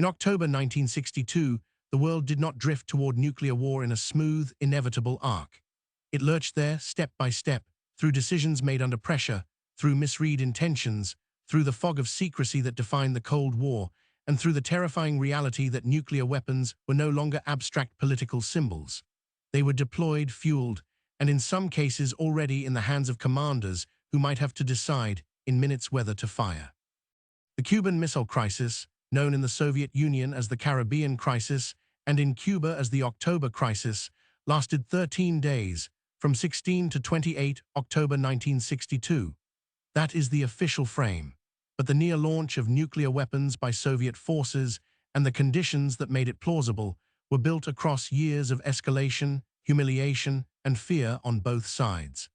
In October 1962, the world did not drift toward nuclear war in a smooth, inevitable arc. It lurched there, step by step, through decisions made under pressure, through misread intentions, through the fog of secrecy that defined the Cold War, and through the terrifying reality that nuclear weapons were no longer abstract political symbols. They were deployed, fueled, and in some cases already in the hands of commanders who might have to decide in minutes whether to fire. The Cuban Missile Crisis, known in the Soviet Union as the Caribbean Crisis and in Cuba as the October Crisis, lasted 13 days, from 16 to 28 October 1962. That is the official frame. But the near launch of nuclear weapons by Soviet forces and the conditions that made it plausible were built across years of escalation, humiliation, and fear on both sides.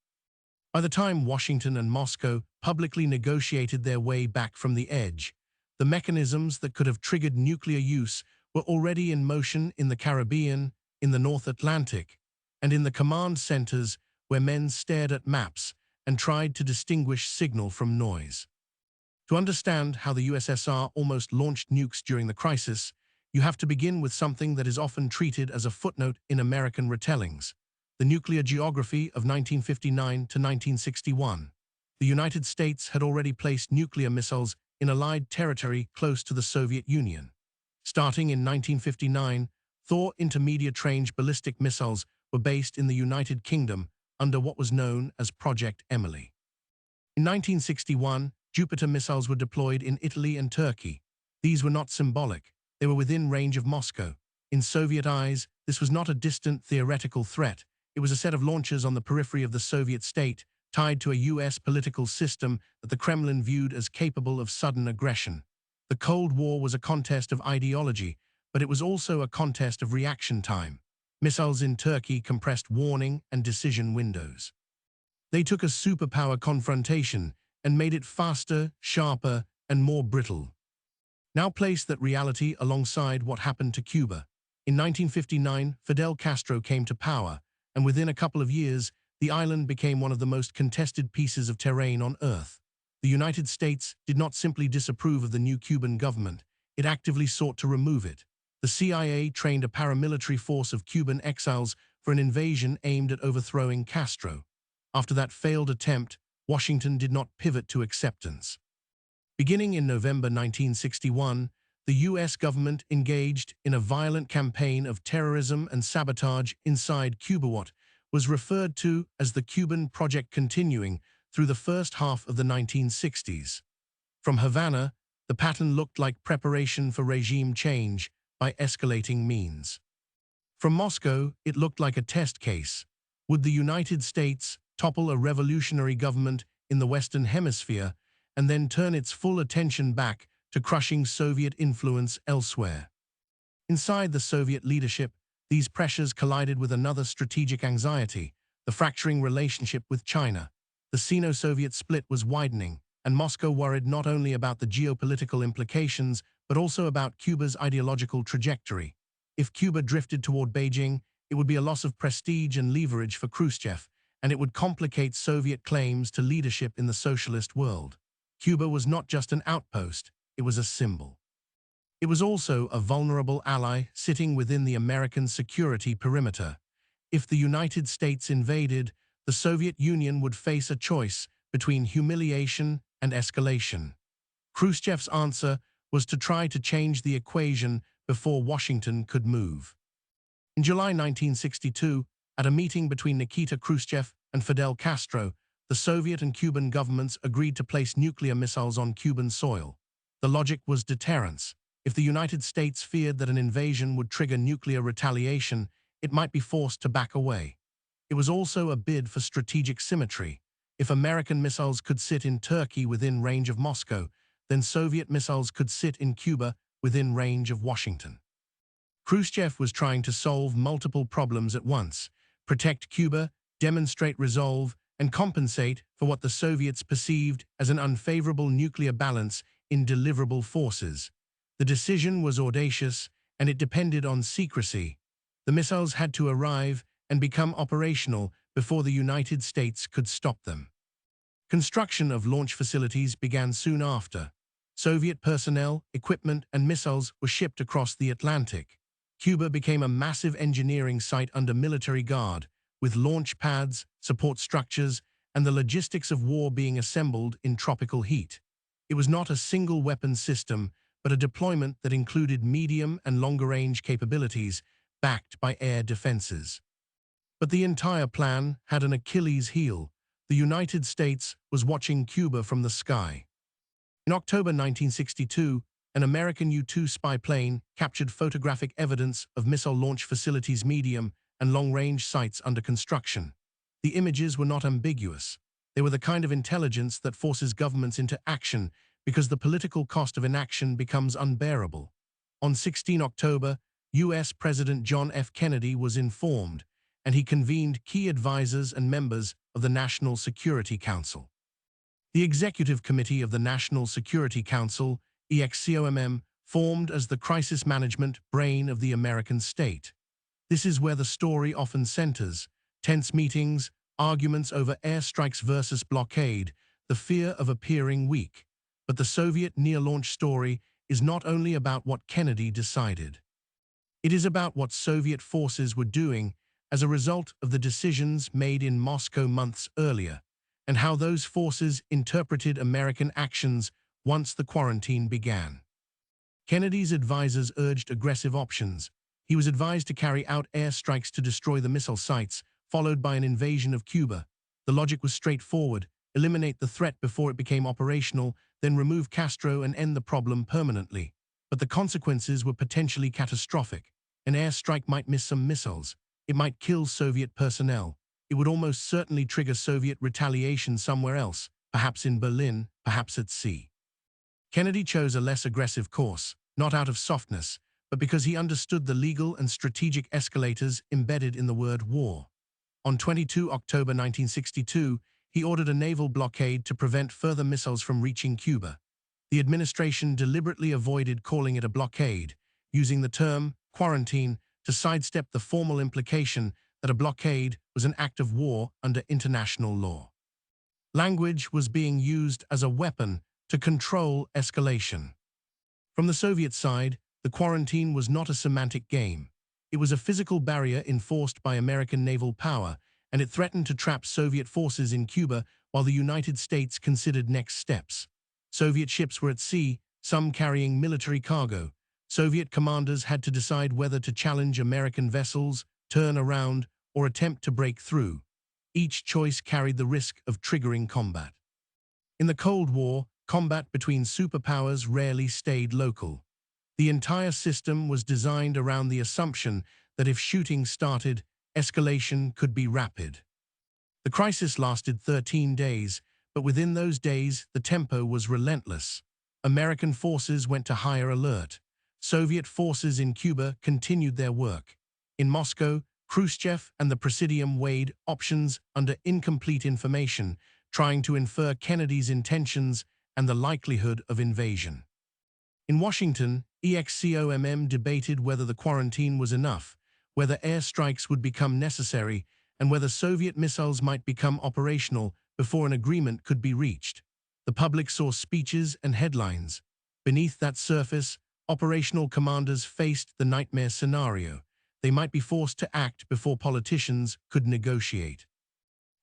By the time Washington and Moscow publicly negotiated their way back from the edge, the mechanisms that could have triggered nuclear use were already in motion in the Caribbean, in the North Atlantic, and in the command centers where men stared at maps and tried to distinguish signal from noise. To understand how the USSR almost launched nukes during the crisis, you have to begin with something that is often treated as a footnote in American retellings: the nuclear geography of 1959 to 1961. The United States had already placed nuclear missiles in Allied territory close to the Soviet Union. Starting in 1959, Thor intermediate-range ballistic missiles were based in the United Kingdom under what was known as Project Emily. In 1961, Jupiter missiles were deployed in Italy and Turkey. These were not symbolic. They were within range of Moscow. In Soviet eyes, this was not a distant theoretical threat. It was a set of launchers on the periphery of the Soviet state, tied to a U.S. political system that the Kremlin viewed as capable of sudden aggression. The Cold War was a contest of ideology, but it was also a contest of reaction time. Missiles in Turkey compressed warning and decision windows. They took a superpower confrontation and made it faster, sharper, and more brittle. Now place that reality alongside what happened to Cuba. In 1959, Fidel Castro came to power, and within a couple of years, the island became one of the most contested pieces of terrain on Earth. The United States did not simply disapprove of the new Cuban government, it actively sought to remove it. The CIA trained a paramilitary force of Cuban exiles for an invasion aimed at overthrowing Castro. After that failed attempt, Washington did not pivot to acceptance. Beginning in November 1961, the U.S. government engaged in a violent campaign of terrorism and sabotage inside Cuba, what was referred to as the Cuban Project, continuing through the first half of the 1960s. From Havana, the pattern looked like preparation for regime change by escalating means. From Moscow, it looked like a test case. Would the United States topple a revolutionary government in the Western Hemisphere and then turn its full attention back to crushing Soviet influence elsewhere? Inside the Soviet leadership, these pressures collided with another strategic anxiety: the fracturing relationship with China. The Sino-Soviet split was widening, and Moscow worried not only about the geopolitical implications, but also about Cuba's ideological trajectory. If Cuba drifted toward Beijing, it would be a loss of prestige and leverage for Khrushchev, and it would complicate Soviet claims to leadership in the socialist world. Cuba was not just an outpost, it was a symbol. It was also a vulnerable ally sitting within the American security perimeter. If the United States invaded, the Soviet Union would face a choice between humiliation and escalation. Khrushchev's answer was to try to change the equation before Washington could move. In July 1962, at a meeting between Nikita Khrushchev and Fidel Castro, the Soviet and Cuban governments agreed to place nuclear missiles on Cuban soil. The logic was deterrence. If the United States feared that an invasion would trigger nuclear retaliation, it might be forced to back away. It was also a bid for strategic symmetry. If American missiles could sit in Turkey within range of Moscow, then Soviet missiles could sit in Cuba within range of Washington. Khrushchev was trying to solve multiple problems at once: protect Cuba, demonstrate resolve, and compensate for what the Soviets perceived as an unfavorable nuclear balance in deliverable forces. The decision was audacious, and it depended on secrecy. The missiles had to arrive and become operational before the United States could stop them. Construction of launch facilities began soon after. Soviet personnel, equipment, and missiles were shipped across the Atlantic. Cuba became a massive engineering site under military guard, with launch pads, support structures, and the logistics of war being assembled in tropical heat. It was not a single weapon system, but a deployment that included medium and longer-range capabilities, backed by air defenses. But the entire plan had an Achilles heel. The United States was watching Cuba from the sky. In October 1962, an American U-2 spy plane captured photographic evidence of missile launch facilities' medium and long-range sites under construction. The images were not ambiguous. They were the kind of intelligence that forces governments into action because the political cost of inaction becomes unbearable. On 16 October, U.S. President John F. Kennedy was informed, and he convened key advisors and members of the National Security Council. The Executive Committee of the National Security Council, EXCOMM, formed as the crisis management brain of the American state. This is where the story often centers: tense meetings, arguments over airstrikes versus blockade, the fear of appearing weak. But the Soviet near-launch story is not only about what Kennedy decided. It is about what Soviet forces were doing as a result of the decisions made in Moscow months earlier, and how those forces interpreted American actions once the quarantine began. Kennedy's advisors urged aggressive options. He was advised to carry out airstrikes to destroy the missile sites, followed by an invasion of Cuba. The logic was straightforward: eliminate the threat before it became operational, then remove Castro and end the problem permanently. But the consequences were potentially catastrophic. An airstrike might miss some missiles. It might kill Soviet personnel. It would almost certainly trigger Soviet retaliation somewhere else, perhaps in Berlin, perhaps at sea. Kennedy chose a less aggressive course, not out of softness, but because he understood the legal and strategic escalators embedded in the word war. On 22 October 1962, he ordered a naval blockade to prevent further missiles from reaching Cuba. The administration deliberately avoided calling it a blockade, using the term quarantine to sidestep the formal implication that a blockade was an act of war under international law. Language was being used as a weapon to control escalation. From the Soviet side, the quarantine was not a semantic game. It was a physical barrier enforced by American naval power, and it threatened to trap Soviet forces in Cuba while the United States considered next steps. Soviet ships were at sea, some carrying military cargo. Soviet commanders had to decide whether to challenge American vessels, turn around, or attempt to break through. Each choice carried the risk of triggering combat. In the Cold War, combat between superpowers rarely stayed local. The entire system was designed around the assumption that if shooting started, escalation could be rapid. The crisis lasted 13 days, but within those days, the tempo was relentless. American forces went to higher alert. Soviet forces in Cuba continued their work. In Moscow, Khrushchev and the Presidium weighed options under incomplete information, trying to infer Kennedy's intentions and the likelihood of invasion. In Washington, EXCOMM debated whether the quarantine was enough, whether airstrikes would become necessary, and whether Soviet missiles might become operational before an agreement could be reached. The public saw speeches and headlines. Beneath that surface, operational commanders faced the nightmare scenario. They might be forced to act before politicians could negotiate.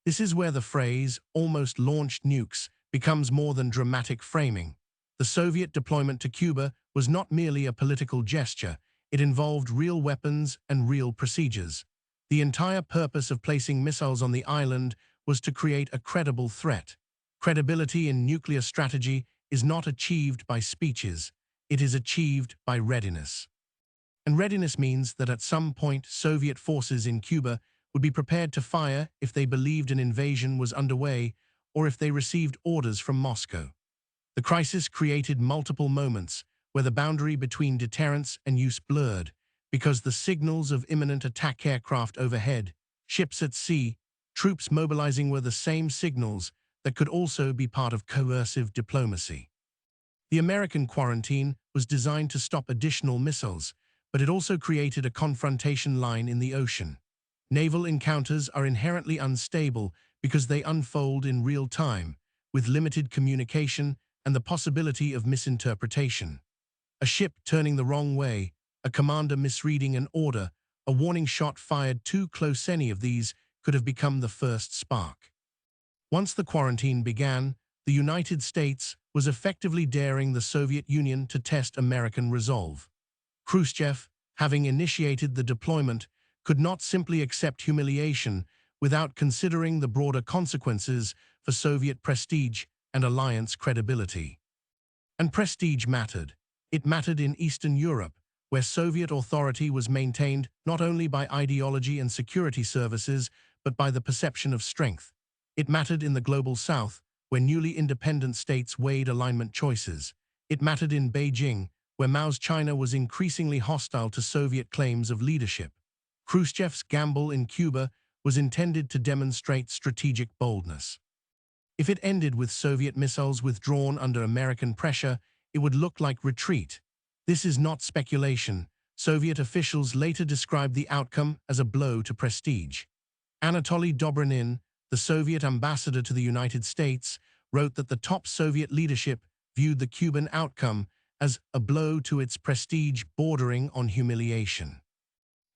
This is where the phrase, almost launched nukes, becomes more than dramatic framing. The Soviet deployment to Cuba was not merely a political gesture. It involved real weapons and real procedures. The entire purpose of placing missiles on the island was to create a credible threat. Credibility in nuclear strategy is not achieved by speeches. It is achieved by readiness. And readiness means that at some point Soviet forces in Cuba would be prepared to fire if they believed an invasion was underway or if they received orders from Moscow. The crisis created multiple moments where the boundary between deterrence and use blurred, because the signals of imminent attack aircraft overhead, ships at sea, troops mobilizing were the same signals that could also be part of coercive diplomacy. The American quarantine was designed to stop additional missiles, but it also created a confrontation line in the ocean. Naval encounters are inherently unstable because they unfold in real time, with limited communication and the possibility of misinterpretation. A ship turning the wrong way, a commander misreading an order, a warning shot fired too close, any of these could have become the first spark. Once the quarantine began, the United States was effectively daring the Soviet Union to test American resolve. Khrushchev, having initiated the deployment, could not simply accept humiliation without considering the broader consequences for Soviet prestige and alliance credibility. And prestige mattered. It mattered in Eastern Europe, where Soviet authority was maintained not only by ideology and security services, but by the perception of strength. It mattered in the global South, where newly independent states weighed alignment choices. It mattered in Beijing, where Mao's China was increasingly hostile to Soviet claims of leadership. Khrushchev's gamble in Cuba was intended to demonstrate strategic boldness. If it ended with Soviet missiles withdrawn under American pressure, it would look like retreat. This is not speculation. Soviet officials later described the outcome as a blow to prestige. Anatoly Dobrynin, the Soviet ambassador to the United States, wrote that the top Soviet leadership viewed the Cuban outcome as a blow to its prestige bordering on humiliation.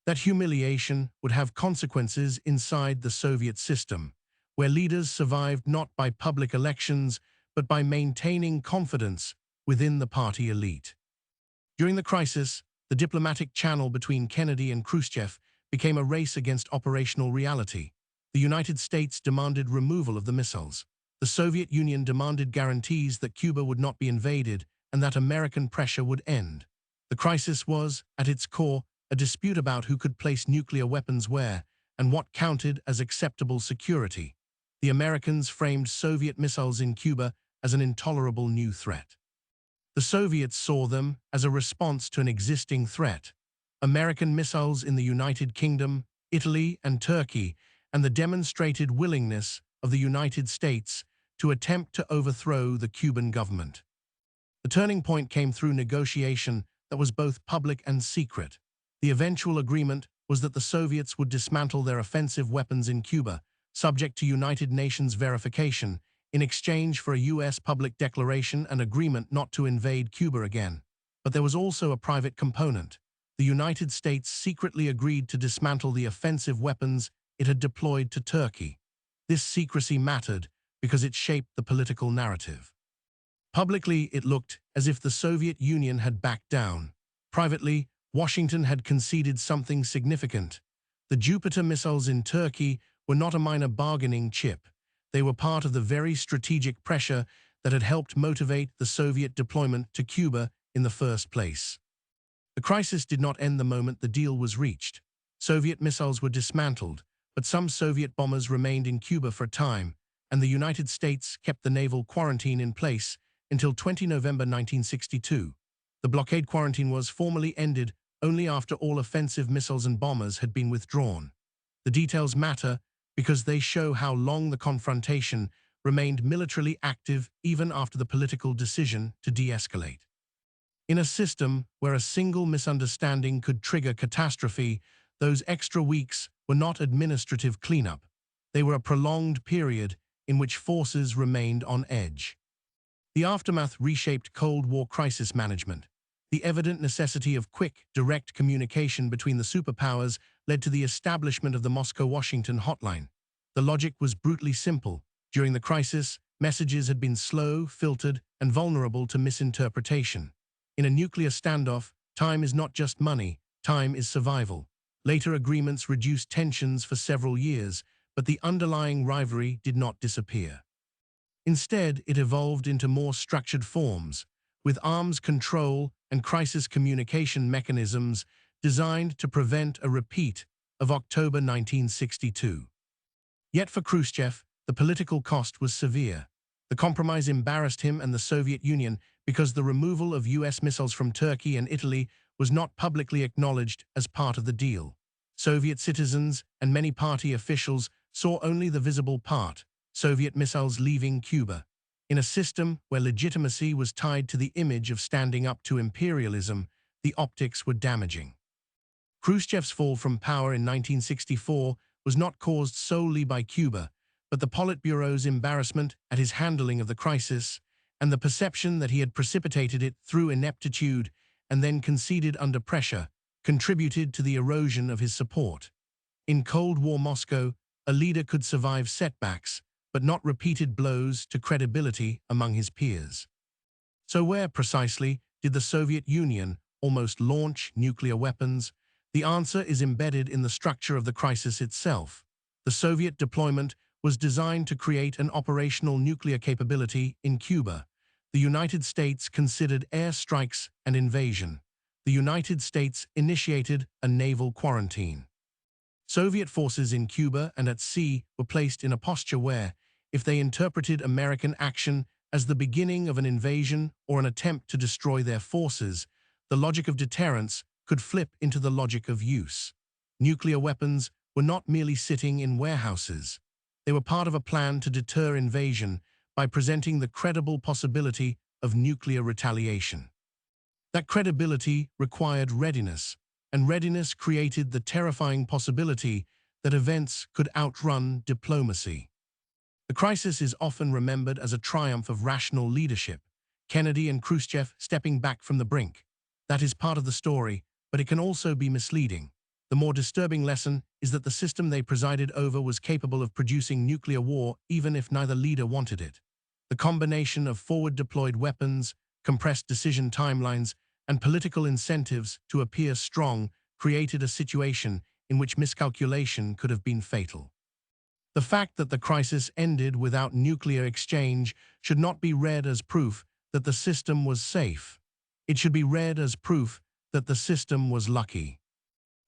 That humiliation would have consequences inside the Soviet system, where leaders survived not by public elections, but by maintaining confidence within the party elite. During the crisis, the diplomatic channel between Kennedy and Khrushchev became a race against operational reality. The United States demanded removal of the missiles. The Soviet Union demanded guarantees that Cuba would not be invaded and that American pressure would end. The crisis was, at its core, a dispute about who could place nuclear weapons where and what counted as acceptable security. The Americans framed Soviet missiles in Cuba as an intolerable new threat. The Soviets saw them as a response to an existing threat. American missiles in the United Kingdom, Italy, and Turkey, and the demonstrated willingness of the United States to attempt to overthrow the Cuban government. The turning point came through negotiation that was both public and secret. The eventual agreement was that the Soviets would dismantle their offensive weapons in Cuba, subject to United Nations verification, in exchange for a U.S. public declaration and agreement not to invade Cuba again. But there was also a private component. The United States secretly agreed to dismantle the offensive weapons it had deployed to Turkey. This secrecy mattered because it shaped the political narrative. Publicly, it looked as if the Soviet Union had backed down. Privately, Washington had conceded something significant. The Jupiter missiles in Turkey were not a minor bargaining chip. They were part of the very strategic pressure that had helped motivate the Soviet deployment to Cuba in the first place. The crisis did not end the moment the deal was reached. Soviet missiles were dismantled, but some Soviet bombers remained in Cuba for a time, and the United States kept the naval quarantine in place until 20 November 1962. The blockade quarantine was formally ended only after all offensive missiles and bombers had been withdrawn. The details matter because they show how long the confrontation remained militarily active even after the political decision to de-escalate. In a system where a single misunderstanding could trigger catastrophe, those extra weeks were not administrative cleanup. They were a prolonged period in which forces remained on edge. The aftermath reshaped Cold War crisis management. The evident necessity of quick, direct communication between the superpowers led to the establishment of the Moscow-Washington hotline. The logic was brutally simple. During the crisis, messages had been slow, filtered, and vulnerable to misinterpretation. In a nuclear standoff, time is not just money, time is survival. Later agreements reduced tensions for several years, but the underlying rivalry did not disappear. Instead, it evolved into more structured forms, with arms control and crisis communication mechanisms designed to prevent a repeat of October 1962. Yet for Khrushchev, the political cost was severe. The compromise embarrassed him and the Soviet Union because the removal of U.S. missiles from Turkey and Italy was not publicly acknowledged as part of the deal. Soviet citizens and many party officials saw only the visible part, Soviet missiles leaving Cuba. In a system where legitimacy was tied to the image of standing up to imperialism, the optics were damaging. Khrushchev's fall from power in 1964 was not caused solely by Cuba, but the Politburo's embarrassment at his handling of the crisis and the perception that he had precipitated it through ineptitude and then conceded under pressure contributed to the erosion of his support. In Cold War Moscow, a leader could survive setbacks, but not repeated blows to credibility among his peers. So where, precisely, did the Soviet Union almost launch nuclear weapons? The answer is embedded in the structure of the crisis itself. The Soviet deployment was designed to create an operational nuclear capability in Cuba. The United States considered air strikes an invasion. The United States initiated a naval quarantine. Soviet forces in Cuba and at sea were placed in a posture where, if they interpreted American action as the beginning of an invasion or an attempt to destroy their forces, the logic of deterrence could flip into the logic of use. Nuclear weapons were not merely sitting in warehouses. They were part of a plan to deter invasion by presenting the credible possibility of nuclear retaliation. That credibility required readiness, and readiness created the terrifying possibility that events could outrun diplomacy. The crisis is often remembered as a triumph of rational leadership, Kennedy and Khrushchev stepping back from the brink. That is part of the story, but it can also be misleading. The more disturbing lesson is that the system they presided over was capable of producing nuclear war even if neither leader wanted it. The combination of forward-deployed weapons, compressed decision timelines, and political incentives to appear strong created a situation in which miscalculation could have been fatal. The fact that the crisis ended without nuclear exchange should not be read as proof that the system was safe. It should be read as proof that the system was lucky.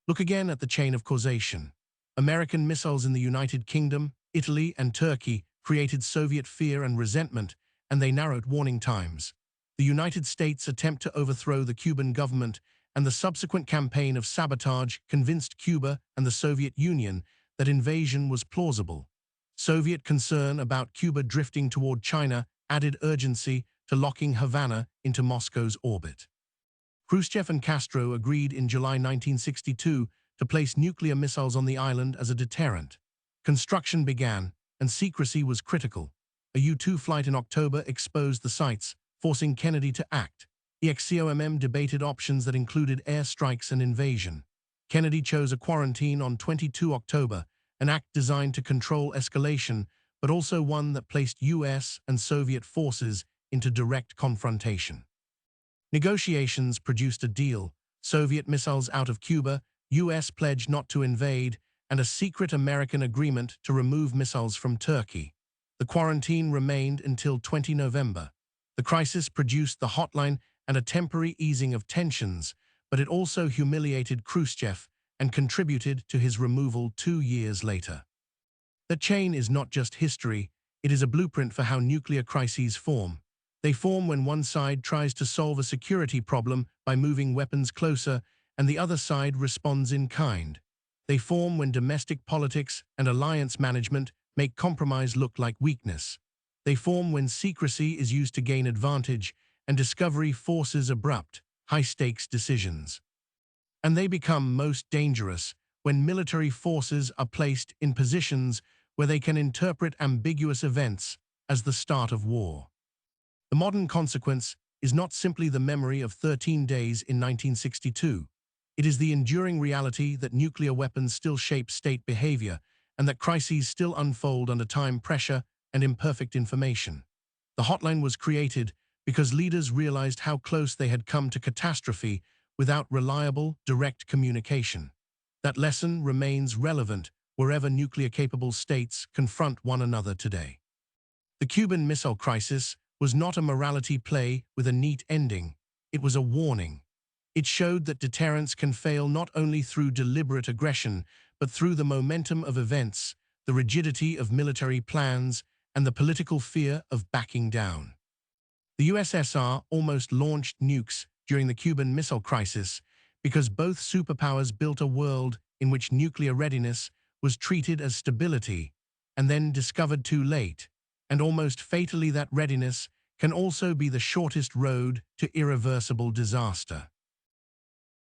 Look again at the chain of causation. American missiles in the United Kingdom, Italy, and Turkey created Soviet fear and resentment, and they narrowed warning times. The United States' attempt to overthrow the Cuban government and the subsequent campaign of sabotage convinced Cuba and the Soviet Union that invasion was plausible. Soviet concern about Cuba drifting toward China added urgency to locking Havana into Moscow's orbit. Khrushchev and Castro agreed in July 1962 to place nuclear missiles on the island as a deterrent. Construction began, and secrecy was critical. A U-2 flight in October exposed the sites, forcing Kennedy to act. The XCOMM debated options that included airstrikes and invasion. Kennedy chose a quarantine on 22 October, an act designed to control escalation, but also one that placed US and Soviet forces into direct confrontation. Negotiations produced a deal: Soviet missiles out of Cuba, US pledge not to invade, and a secret American agreement to remove missiles from Turkey. The quarantine remained until 20 November. The crisis produced the hotline and a temporary easing of tensions, but it also humiliated Khrushchev and contributed to his removal 2 years later. The chain is not just history, it is a blueprint for how nuclear crises form. They form when one side tries to solve a security problem by moving weapons closer, and the other side responds in kind. They form when domestic politics and alliance management make compromise look like weakness. They form when secrecy is used to gain advantage and discovery forces abrupt, high-stakes decisions. And they become most dangerous when military forces are placed in positions where they can interpret ambiguous events as the start of war. The modern consequence is not simply the memory of 13 days in 1962. It is the enduring reality that nuclear weapons still shape state behavior and that crises still unfold under time pressure and imperfect information. The hotline was created because leaders realized how close they had come to catastrophe without reliable, direct communication. That lesson remains relevant wherever nuclear-capable states confront one another today. The Cuban Missile Crisis was not a morality play with a neat ending. It was a warning. It showed that deterrence can fail not only through deliberate aggression, but through the momentum of events, the rigidity of military plans, and the political fear of backing down. The USSR almost launched nukes during the Cuban Missile Crisis because both superpowers built a world in which nuclear readiness was treated as stability and then discovered too late, and almost fatally that readiness can also be the shortest road to irreversible disaster.